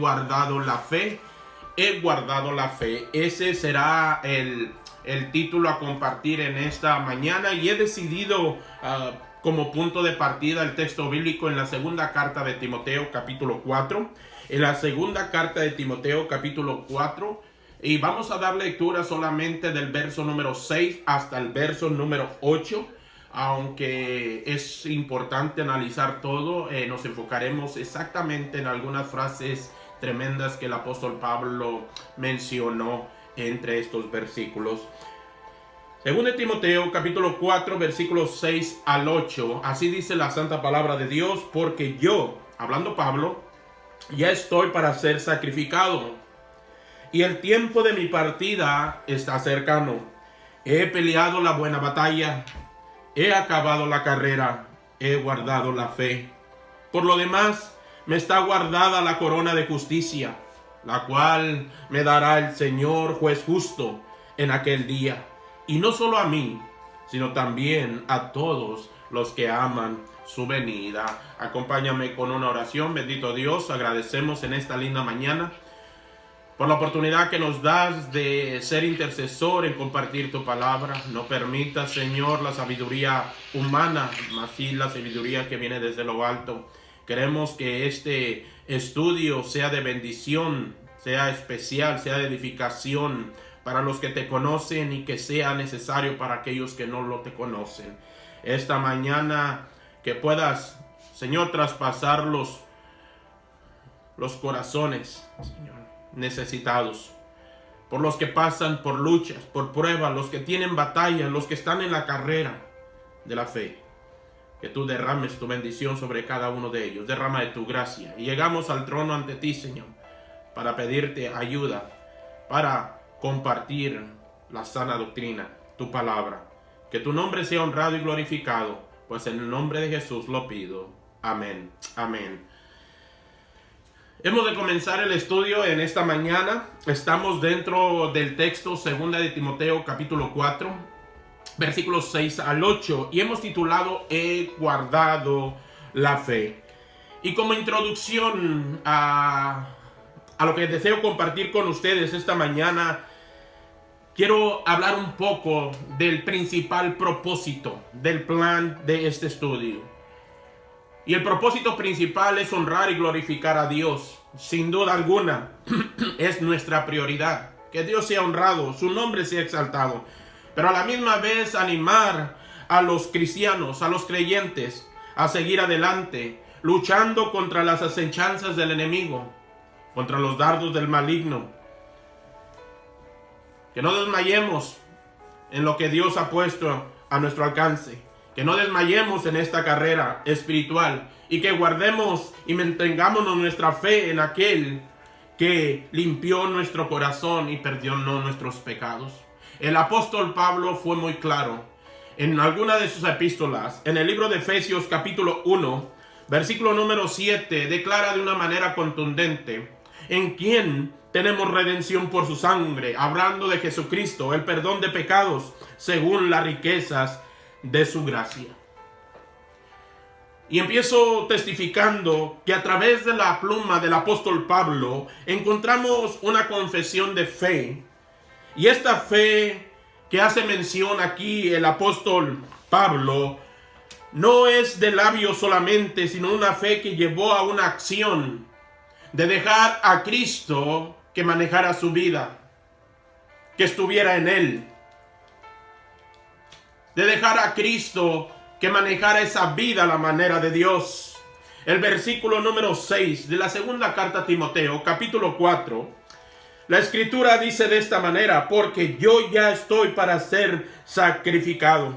guardado la fe. He guardado la fe. Ese será el título a compartir en esta mañana, y he decidido como punto de partida el texto bíblico en la segunda carta de Timoteo capítulo 4. En la segunda carta de Timoteo capítulo 4, y vamos a dar lectura solamente del verso número 6 hasta el verso número 8. Aunque es importante analizar todo, nos enfocaremos exactamente en algunas frases tremendas que el apóstol Pablo mencionó entre estos versículos. Según de Timoteo capítulo 4 versículos 6 al 8, así dice la santa palabra de Dios: porque yo, hablando Pablo, ya estoy para ser sacrificado, y el tiempo de mi partida está cercano. He peleado la buena batalla, he acabado la carrera, he guardado la fe. Por lo demás, me está guardada la corona de justicia, la cual me dará el Señor juez justo en aquel día. Y no solo a mí, sino también a todos los que aman su venida. Acompáñame con una oración. Bendito Dios, agradecemos en esta linda mañana por la oportunidad que nos das de ser intercesor en compartir tu palabra. No permita, Señor, la sabiduría humana, mas sí la sabiduría que viene desde lo alto. Queremos que este estudio sea de bendición, sea especial, sea de edificación para los que te conocen, y que sea necesario para aquellos que no lo te conocen. Esta mañana que puedas, Señor, traspasar los corazones, Señor, necesitados, por los que pasan por luchas, por pruebas, los que tienen batallas, los que están en la carrera de la fe. Que tú derrames tu bendición sobre cada uno de ellos. Derrama de tu gracia. Y llegamos al trono ante ti, Señor, para pedirte ayuda, para compartir la sana doctrina, tu palabra. Que tu nombre sea honrado y glorificado, pues en el nombre de Jesús lo pido. Amén. Amén. Hemos de comenzar el estudio en esta mañana. Estamos dentro del texto 2 de Timoteo capítulo 4, versículos 6 al 8, y hemos titulado He guardado la fe. Y como introducción a lo que deseo compartir con ustedes esta mañana, quiero hablar un poco del principal propósito del plan de este estudio. Y el propósito principal es honrar y glorificar a Dios. Sin duda alguna, es nuestra prioridad. Que Dios sea honrado, su nombre sea exaltado. Pero a la misma vez animar a los cristianos, a los creyentes, a seguir adelante, luchando contra las acechanzas del enemigo, contra los dardos del maligno. Que no desmayemos en lo que Dios ha puesto a nuestro alcance. Que no desmayemos en esta carrera espiritual, y que guardemos y mantengamos nuestra fe en aquel que limpió nuestro corazón y perdonó nuestros pecados. El apóstol Pablo fue muy claro en alguna de sus epístolas. En el libro de Efesios capítulo 1, versículo número 7, declara de una manera contundente: en quien tenemos redención por su sangre, hablando de Jesucristo, el perdón de pecados según las riquezas de su gracia. Y empiezo testificando que a través de la pluma del apóstol Pablo encontramos una confesión de fe. Y esta fe que hace mención aquí el apóstol Pablo no es de labios solamente, sino una fe que llevó a una acción de dejar a Cristo que manejara su vida, que estuviera en él, de dejar a Cristo que manejara esa vida a la manera de Dios. El versículo número 6 de la segunda carta a Timoteo, capítulo 4, la escritura dice de esta manera: porque yo ya estoy para ser sacrificado.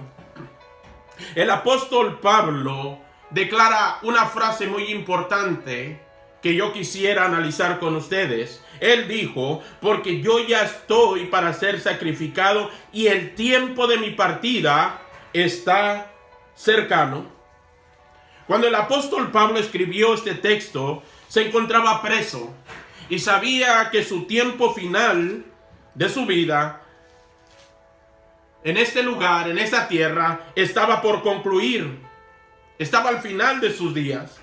El apóstol Pablo declara una frase muy importante que yo quisiera analizar con ustedes. Él dijo: porque yo ya estoy para ser sacrificado, y el tiempo de mi partida está cercano. Cuando el apóstol Pablo escribió este texto, se encontraba preso y sabía que su tiempo final de su vida en este lugar, en esta tierra, estaba por concluir. Estaba al final de sus días.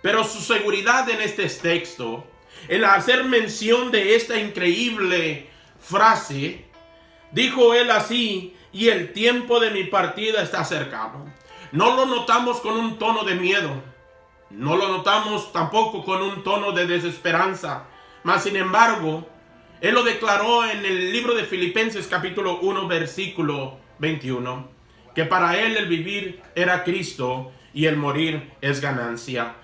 Pero su seguridad en este texto el hacer mención de esta increíble frase, dijo él así: y el tiempo de mi partida está cercano. No lo notamos con un tono de miedo, no lo notamos tampoco con un tono de desesperanza, mas sin embargo, él lo declaró en el libro de Filipenses capítulo 1 versículo 21, que para él el vivir era Cristo y el morir es ganancia.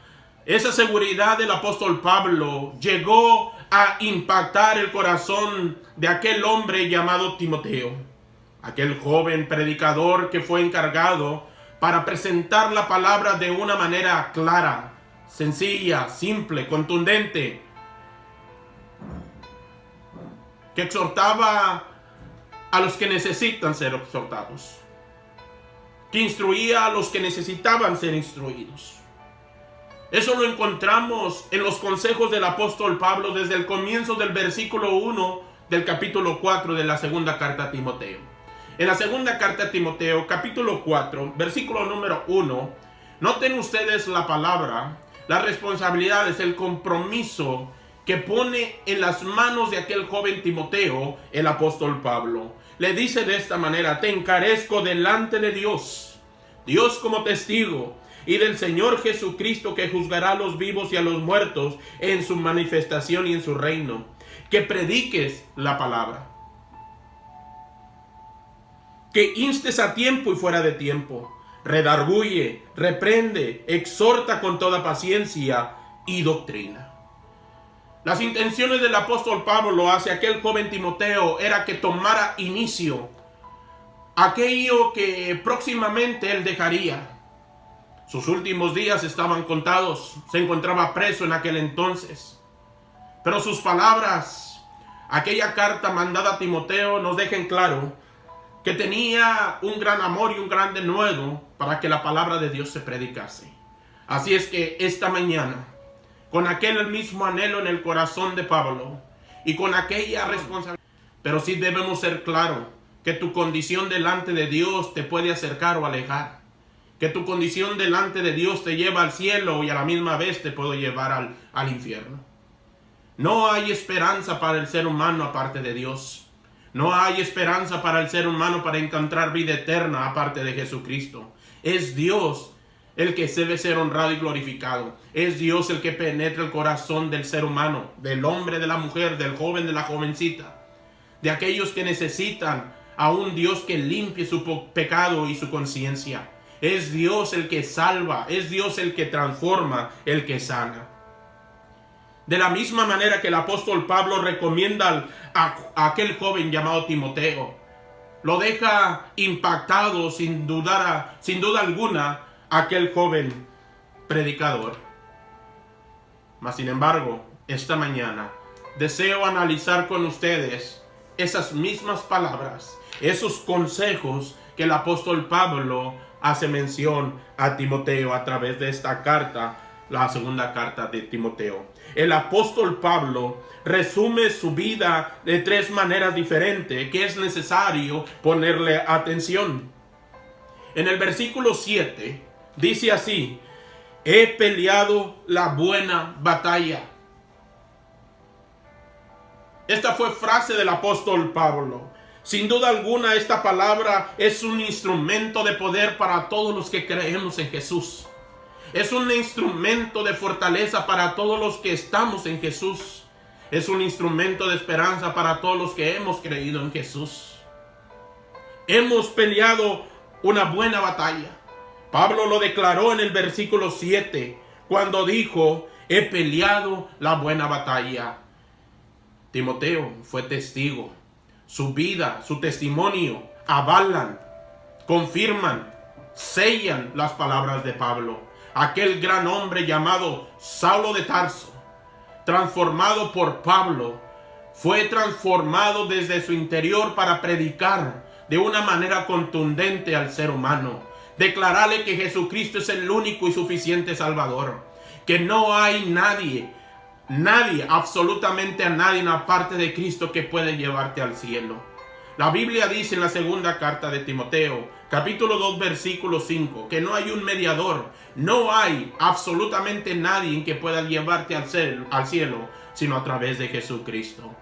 Esa seguridad del apóstol Pablo llegó a impactar el corazón de aquel hombre llamado Timoteo, aquel joven predicador que fue encargado para presentar la palabra de una manera clara, sencilla, simple, contundente, que exhortaba a los que necesitan ser exhortados, que instruía a los que necesitaban ser instruidos. Eso lo encontramos en los consejos del apóstol Pablo desde el comienzo del versículo 1 del capítulo 4 de la segunda carta a Timoteo. En la segunda carta a Timoteo, capítulo 4, versículo número 1, noten ustedes la palabra, las responsabilidades, el compromiso que pone en las manos de aquel joven Timoteo el apóstol Pablo. Le dice de esta manera: te encarezco delante de Dios como testigo, y del Señor Jesucristo, que juzgará a los vivos y a los muertos en su manifestación y en su reino, que prediques la palabra, que instes a tiempo y fuera de tiempo, redarguye, reprende, exhorta con toda paciencia y doctrina. Las intenciones del apóstol Pablo hacia aquel joven Timoteo era que tomara inicio aquello que próximamente él dejaría. Sus últimos días estaban contados, se encontraba preso en aquel entonces. Pero sus palabras, aquella carta mandada a Timoteo, nos dejan claro que tenía un gran amor y un gran denuedo para que la palabra de Dios se predicase. Así es que esta mañana, con aquel mismo anhelo en el corazón de Pablo y con aquella responsabilidad, pero sí debemos ser claros que tu condición delante de Dios te puede acercar o alejar, que tu condición delante de Dios te lleva al cielo y a la misma vez te puede llevar al infierno. No hay esperanza para el ser humano aparte de Dios. No hay esperanza para el ser humano para encontrar vida eterna aparte de Jesucristo. Es Dios el que debe ser honrado y glorificado. Es Dios el que penetra el corazón del ser humano, del hombre, de la mujer, del joven, de la jovencita, de aquellos que necesitan a un Dios que limpie su pecado y su conciencia. Es Dios el que salva, es Dios el que transforma, el que sana. De la misma manera que el apóstol Pablo recomienda a aquel joven llamado Timoteo, lo deja impactado sin duda alguna aquel joven predicador. Mas sin embargo, esta mañana deseo analizar con ustedes esas mismas palabras, esos consejos que el apóstol Pablo hace mención a Timoteo a través de esta carta, la segunda carta de Timoteo. El apóstol Pablo resume su vida de tres maneras diferentes que es necesario ponerle atención. En el versículo 7 dice así: he peleado la buena batalla. Esta fue frase del apóstol Pablo. Sin duda alguna, esta palabra es un instrumento de poder para todos los que creemos en Jesús. Es un instrumento de fortaleza para todos los que estamos en Jesús. Es un instrumento de esperanza para todos los que hemos creído en Jesús. Hemos peleado una buena batalla. Pablo lo declaró en el versículo 7, cuando dijo: he peleado la buena batalla. Timoteo fue testigo. Su vida, su testimonio avalan, confirman, sellan las palabras de Pablo. Aquel gran hombre llamado Saulo de Tarso, transformado por Pablo, fue transformado desde su interior para predicar de una manera contundente al ser humano. Declararle que Jesucristo es el único y suficiente Salvador, que no hay nadie, absolutamente a nadie aparte de Cristo que puede llevarte al cielo. La Biblia dice en la segunda carta de Timoteo, capítulo 2, versículo 5, que no hay un mediador, no hay absolutamente nadie que pueda llevarte al cielo, sino a través de Jesucristo.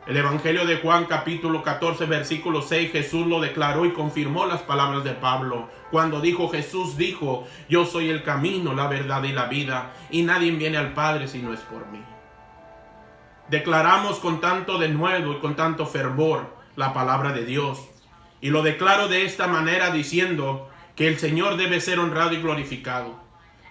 El Evangelio de Juan capítulo 14 versículo 6, Jesús lo declaró y confirmó las palabras de Pablo. Cuando Jesús dijo, yo soy el camino, la verdad y la vida, y nadie viene al Padre si no es por mí. Declaramos con tanto denuedo y con tanto fervor la palabra de Dios. Y lo declaro de esta manera diciendo que el Señor debe ser honrado y glorificado.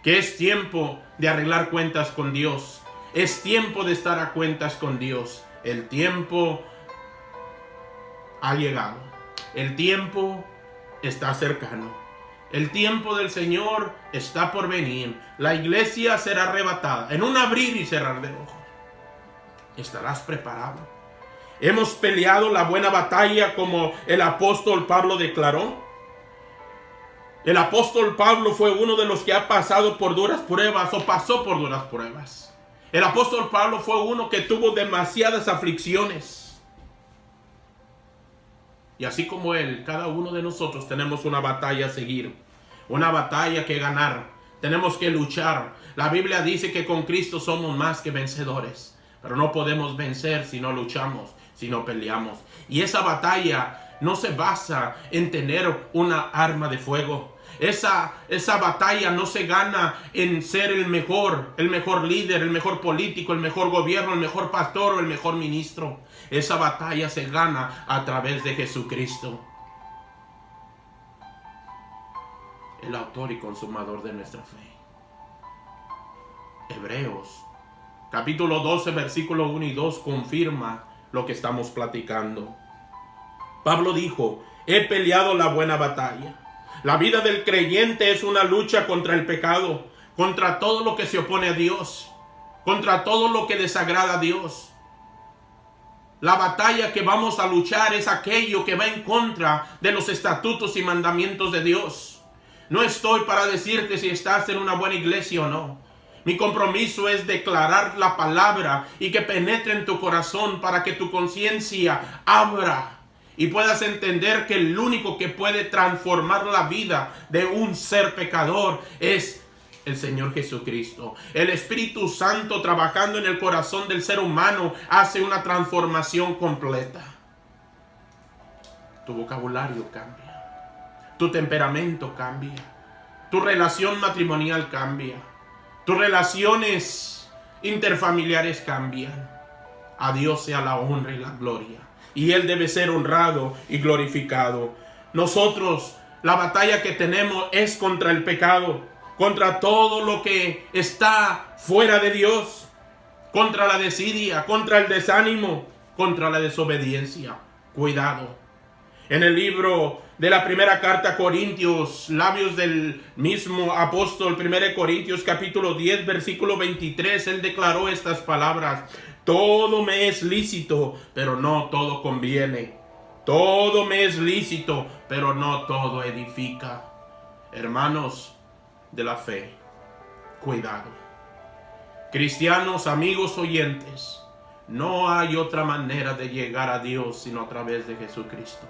Que es tiempo de arreglar cuentas con Dios. Es tiempo de estar a cuentas con Dios. El tiempo ha llegado. El tiempo está cercano. El tiempo del Señor está por venir. La iglesia será arrebatada en un abrir y cerrar de ojos. ¿Estarás preparado? Hemos peleado la buena batalla como el apóstol Pablo declaró. El apóstol Pablo fue uno de los que ha pasado por duras pruebas o pasó por duras pruebas. El apóstol Pablo fue uno que tuvo demasiadas aflicciones. Y así como él, cada uno de nosotros tenemos una batalla a seguir, una batalla que ganar. Tenemos que luchar. La Biblia dice que con Cristo somos más que vencedores, pero no podemos vencer si no luchamos, si no peleamos. Y esa batalla no se basa en tener una arma de fuego. Esa batalla no se gana en ser el mejor líder, el mejor político, el mejor gobierno, el mejor pastor o el mejor ministro. Esa batalla se gana a través de Jesucristo, el autor y consumador de nuestra fe. Hebreos capítulo 12 versículo 1 y 2 confirma lo que estamos platicando. Pablo dijo, he peleado la buena batalla. La vida del creyente es una lucha contra el pecado, contra todo lo que se opone a Dios, contra todo lo que desagrada a Dios. La batalla que vamos a luchar es aquello que va en contra de los estatutos y mandamientos de Dios. No estoy para decirte si estás en una buena iglesia o no. Mi compromiso es declarar la palabra y que penetre en tu corazón para que tu conciencia abra y puedas entender que el único que puede transformar la vida de un ser pecador es el Señor Jesucristo. El Espíritu Santo trabajando en el corazón del ser humano hace una transformación completa. Tu vocabulario cambia. Tu temperamento cambia. Tu relación matrimonial cambia. Tus relaciones interfamiliares cambian. A Dios sea la honra y la gloria. Y Él debe ser honrado y glorificado. Nosotros, la batalla que tenemos es contra el pecado, contra todo lo que está fuera de Dios, contra la desidia, contra el desánimo, contra la desobediencia. Cuidado. En el libro de la primera carta a Corintios, labios del mismo apóstol, 1 Corintios capítulo 10, versículo 23, él declaró estas palabras. Todo me es lícito, pero no todo conviene. Todo me es lícito, pero no todo edifica. Hermanos de la fe, cuidado. Cristianos, amigos oyentes, no hay otra manera de llegar a Dios sino a través de Jesucristo.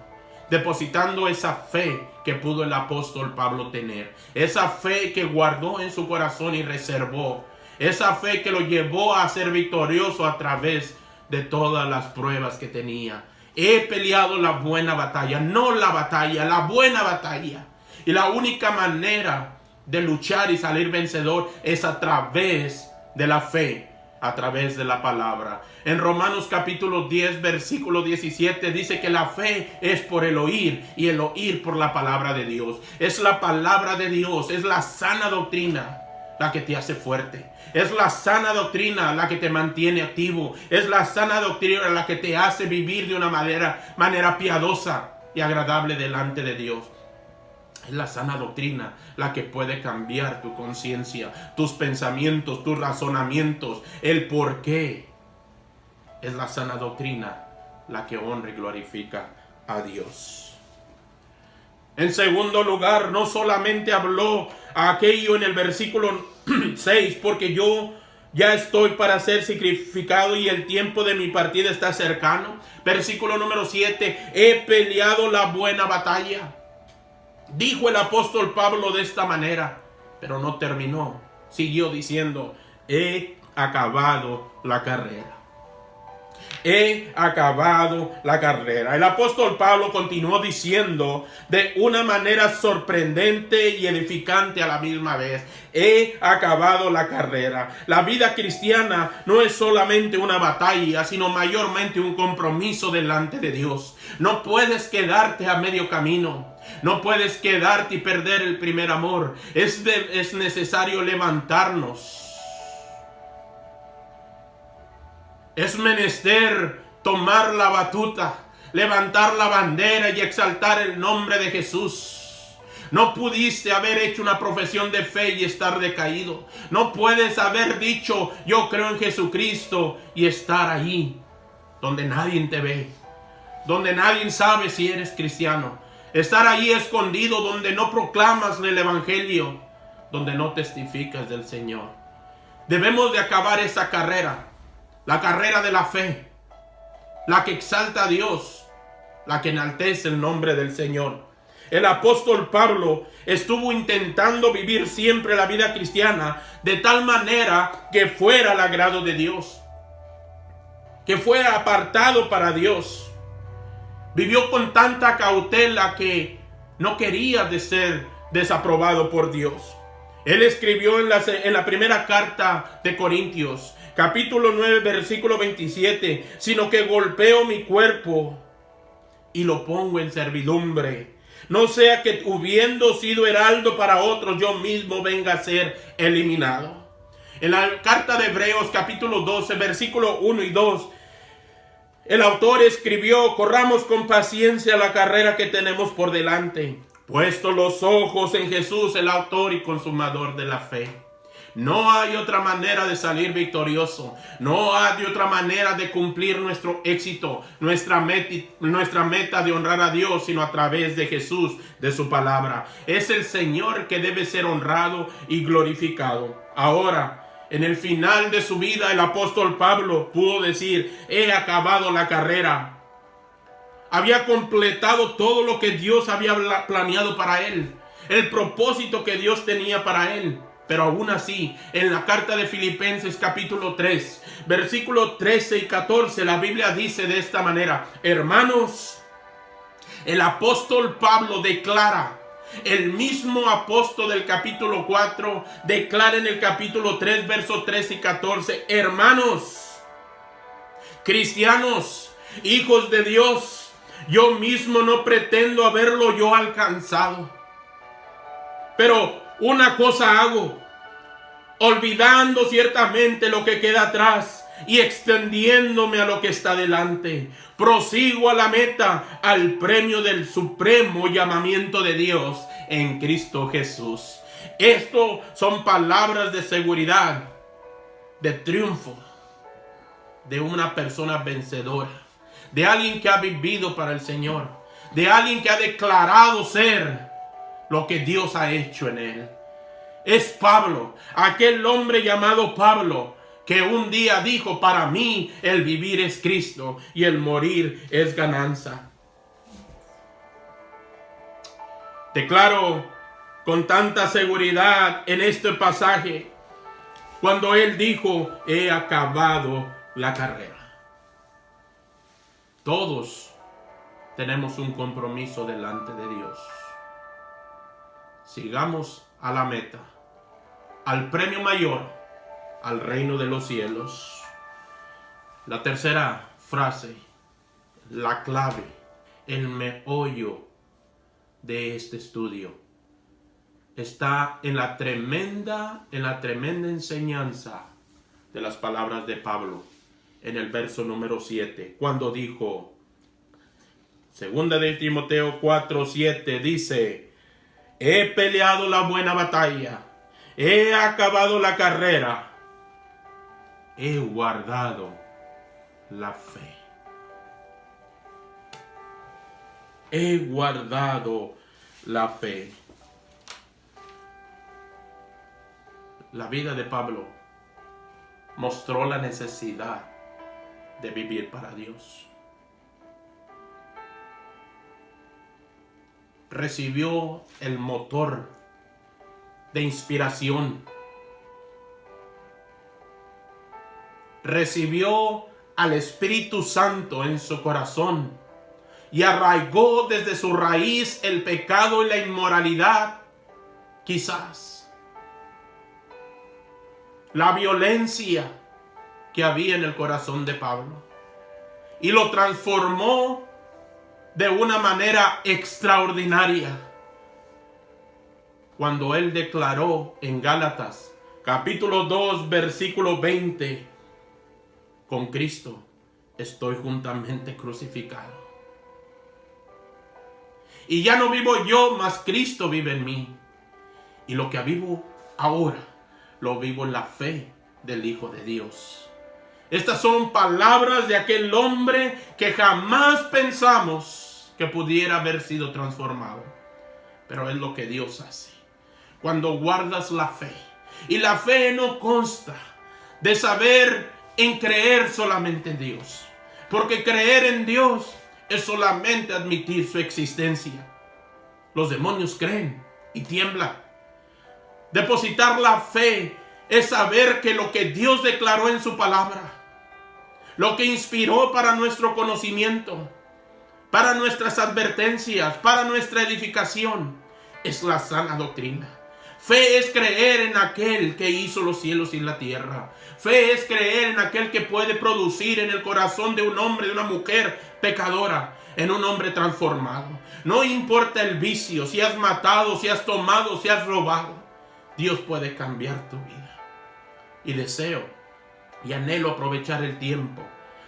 Depositando esa fe que pudo el apóstol Pablo tener. Esa fe que guardó en su corazón y reservó. Esa fe que lo llevó a ser victorioso a través de todas las pruebas que tenía. He peleado la buena batalla, no la batalla, la buena batalla. Y la única manera de luchar y salir vencedor es a través de la fe, a través de la palabra. En Romanos capítulo 10, versículo 17 dice que la fe es por el oír y el oír por la palabra de Dios. Es la palabra de Dios, es la sana doctrina la que te hace fuerte. Es la sana doctrina la que te mantiene activo. Es la sana doctrina la que te hace vivir de una manera piadosa y agradable delante de Dios. Es la sana doctrina la que puede cambiar tu conciencia, tus pensamientos, tus razonamientos, el por qué. Es la sana doctrina la que honra y glorifica a Dios. En segundo lugar, no solamente habló aquello en el versículo 6, porque yo ya estoy para ser sacrificado y el tiempo de mi partida está cercano. Versículo número 7, he peleado la buena batalla. Dijo el apóstol Pablo de esta manera, pero no terminó. Siguió diciendo, he acabado la carrera. He acabado la carrera. El apóstol Pablo continuó diciendo de una manera sorprendente y edificante a la misma vez: he acabado la carrera. La vida cristiana no es solamente una batalla, sino mayormente un compromiso delante de Dios. No puedes quedarte a medio camino. No puedes quedarte y perder el primer amor. Es necesario levantarnos. Es menester tomar la batuta, levantar la bandera y exaltar el nombre de Jesús. No pudiste haber hecho una profesión de fe y estar decaído. No puedes haber dicho yo creo en Jesucristo y estar ahí donde nadie te ve, donde nadie sabe si eres cristiano. Estar ahí escondido donde no proclamas el evangelio, donde no testificas del Señor. Debemos de acabar esa carrera. La carrera de la fe, la que exalta a Dios, la que enaltece el nombre del Señor. El apóstol Pablo estuvo intentando vivir siempre la vida cristiana de tal manera que fuera al agrado de Dios, que fuera apartado para Dios. Vivió con tanta cautela que no quería de ser desaprobado por Dios. Él escribió en la primera carta de Corintios, capítulo 9, versículo 27, sino que golpeo mi cuerpo y lo pongo en servidumbre, no sea que habiendo sido heraldo para otros, yo mismo venga a ser eliminado. En la carta de Hebreos, capítulo 12, versículo 1 y 2, el autor escribió: corramos con paciencia la carrera que tenemos por delante, puesto los ojos en Jesús, el autor y consumador de la fe. No hay otra manera de salir victorioso. No hay otra manera de cumplir nuestro éxito, nuestra meta de honrar a Dios, sino a través de Jesús, de su palabra. Es el Señor que debe ser honrado y glorificado. Ahora, en el final de su vida, el apóstol Pablo pudo decir: he acabado la carrera. Había completado todo lo que Dios había planeado para él, el propósito que Dios tenía para él. Pero aún así, en la carta de Filipenses capítulo 3, versículos 13 y 14, la Biblia dice de esta manera: hermanos, el apóstol Pablo declara, el mismo apóstol del capítulo 4 declara en el capítulo 3, versos 13 y 14, hermanos, cristianos, hijos de Dios, yo mismo no pretendo haberlo yo alcanzado, pero una cosa hago, olvidando ciertamente lo que queda atrás y extendiéndome a lo que está delante, prosigo a la meta, al premio del supremo llamamiento de Dios en Cristo Jesús. Esto son palabras de seguridad, de triunfo, de una persona vencedora, de alguien que ha vivido para el Señor, de alguien que ha declarado ser lo que Dios ha hecho en él. Es Pablo, aquel hombre llamado Pablo, que un día dijo: para mí el vivir es Cristo y el morir es ganancia. Declaro con tanta seguridad en este pasaje cuando él dijo: he acabado la carrera. Todos tenemos un compromiso delante de Dios. Sigamos a la meta, al premio mayor, al reino de los cielos. La tercera frase, la clave, el meollo de este estudio, está en la tremenda enseñanza de las palabras de Pablo en el verso número 7, cuando dijo, segunda de Timoteo 4:7 dice: he peleado la buena batalla, he acabado la carrera, he guardado la fe. He guardado la fe. La vida de Pablo mostró la necesidad de vivir para Dios. Recibió el motor de inspiración recibió al Espíritu Santo en su corazón y arraigó desde su raíz el pecado y la inmoralidad, quizás la violencia que había en el corazón de Pablo, y lo transformó de una manera extraordinaria cuando él declaró en Gálatas capítulo 2 versículo 20: con Cristo estoy juntamente crucificado, y ya no vivo yo, mas Cristo vive en mí, y lo que vivo ahora lo vivo en la fe del Hijo de Dios. Estas son palabras de aquel hombre que jamás pensamos que pudiera haber sido transformado, pero es lo que Dios hace cuando guardas la fe. Y la fe no consta de saber en creer solamente en Dios, porque creer en Dios es solamente admitir su existencia. Los demonios creen y tiemblan. Depositar la fe es saber que lo que Dios declaró en su palabra, lo que inspiró para nuestro conocimiento, para nuestras advertencias, para nuestra edificación, es la sana doctrina. Fe es creer en aquel que hizo los cielos y la tierra. Fe es creer en aquel que puede producir en el corazón de un hombre, de una mujer pecadora, en un hombre transformado. No importa el vicio, si has matado, si has tomado, si has robado, Dios puede cambiar tu vida. Y deseo y anhelo aprovechar el tiempo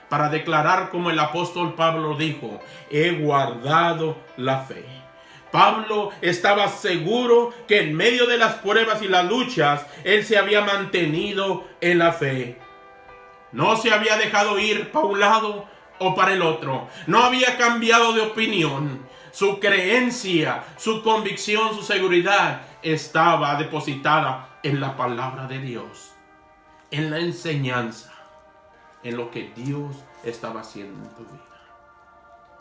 para declarar como el apóstol Pablo dijo: he guardado la fe. Pablo estaba seguro que en medio de las pruebas y las luchas, él se había mantenido en la fe. No se había dejado ir para un lado o para el otro. No había cambiado de opinión. Su creencia, su convicción, su seguridad estaba depositada en la palabra de Dios, en la enseñanza, en lo que Dios estaba haciendo en tu vida.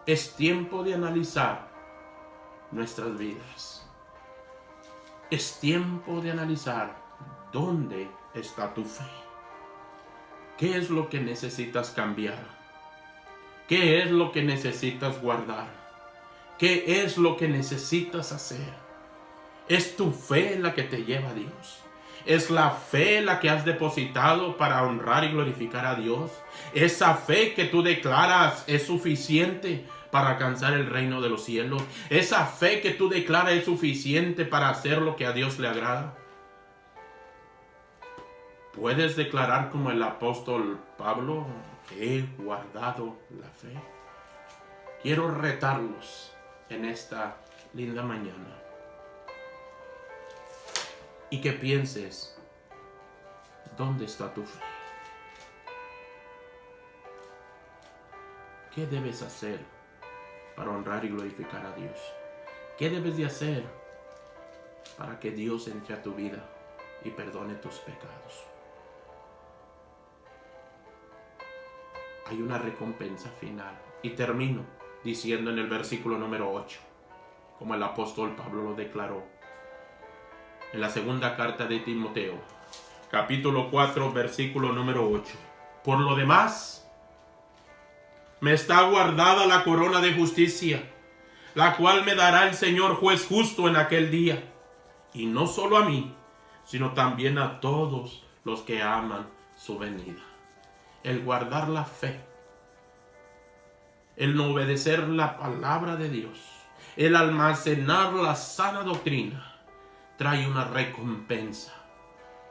Es tiempo de analizar nuestras vidas. Es tiempo de analizar dónde está tu fe. ¿Qué es lo que necesitas cambiar? ¿Qué es lo que necesitas guardar? ¿Qué es lo que necesitas hacer? ¿Es tu fe la que te lleva a Dios? ¿Es la fe la que has depositado para honrar y glorificar a Dios? ¿Esa fe que tú declaras es suficiente para alcanzar el reino de los cielos? ¿Esa fe que tú declaras es suficiente para hacer lo que a Dios le agrada? ¿Puedes declarar como el apóstol Pablo: he guardado la fe? Quiero retarlos en esta linda mañana y que pienses: ¿dónde está tu fe? ¿Qué debes hacer para honrar y glorificar a Dios? ¿Qué debes de hacer para que Dios entre a tu vida y perdone tus pecados? Hay una recompensa final. Y termino diciendo en el versículo número 8, como el apóstol Pablo lo declaró en la segunda carta de Timoteo, capítulo 4, versículo número 8. Por lo demás, me está guardada la corona de justicia, la cual me dará el Señor juez justo en aquel día, y no solo a mí, sino también a todos los que aman su venida. El guardar la fe, el obedecer la palabra de Dios, el almacenar la sana doctrina, trae una recompensa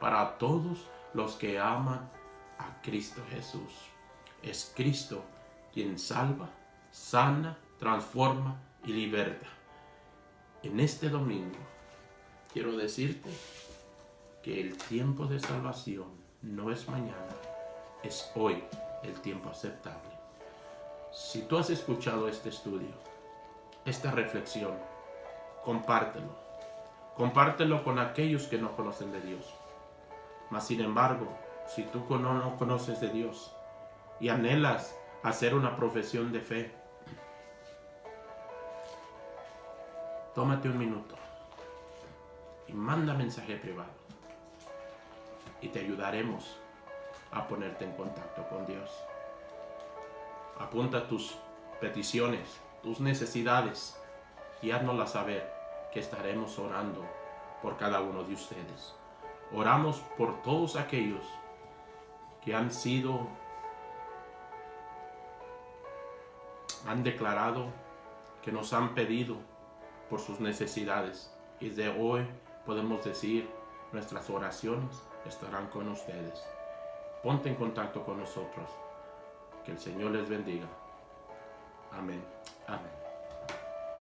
para todos los que aman a Cristo Jesús. Es Cristo quien salva, sana, transforma y liberta. En este domingo quiero decirte que el tiempo de salvación no es mañana, es hoy el tiempo aceptable. Si tú has escuchado este estudio, esta reflexión, compártelo. Compártelo con aquellos que no conocen de Dios. Mas sin embargo, si tú no conoces de Dios y anhelas hacer una profesión de fe, tómate un minuto y manda mensaje privado y te ayudaremos a ponerte en contacto con Dios. Apunta tus peticiones, tus necesidades y háznoslas saber, que estaremos orando por cada uno de ustedes. Oramos por todos aquellos que han declarado, que nos han pedido por sus necesidades, y de hoy podemos decir, nuestras oraciones estarán con ustedes. Ponte en contacto con nosotros. Que el Señor les bendiga. Amén. Amén.